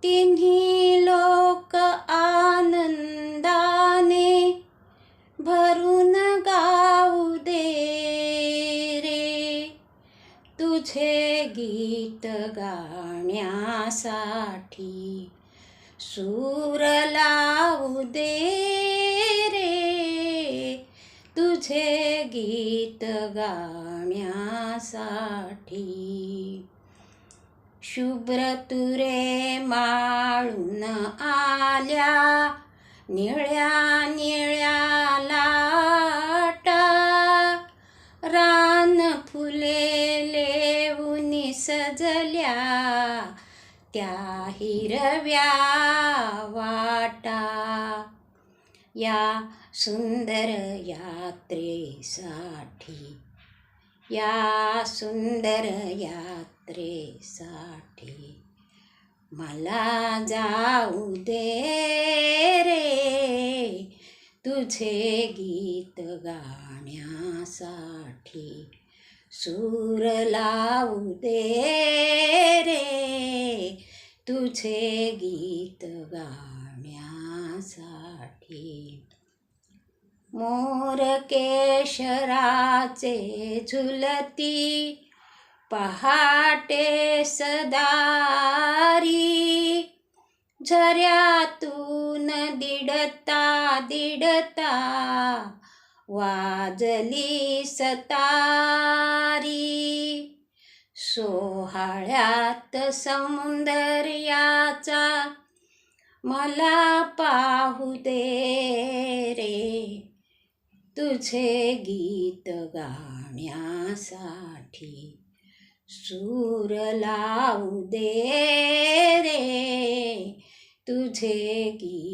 तिन्ही लोक आनंदाने भरून गाऊ दे रे, तुझे गीत गाण्यासाठी सूर लावू दे रे, तुझे गीत गाण्यासाठी. शुभ्र तुरे माळून आल्या निळ्या निळ्या लाटा, रान फुले लेवून सजल्या त्या हिरव्या वाटा. या सुंदर यात्रेसाठी, या सुंदर यात्रेसाठी मला जाऊ दे रे, तुझे गीत गाण्यासाठी सूर लावू दे रे, तुझे गीत गाण्यासाठी. मोर केशराचे झुलती पहाटे सदारी, झऱ्यातून दिडता दिडता वाजली सतारी. सोहाळ्यात सौंदर्याचा मला पाहू दे रे, तुझे गीत गाण्यासाठी सूर लावू दे रे, तुझे गीत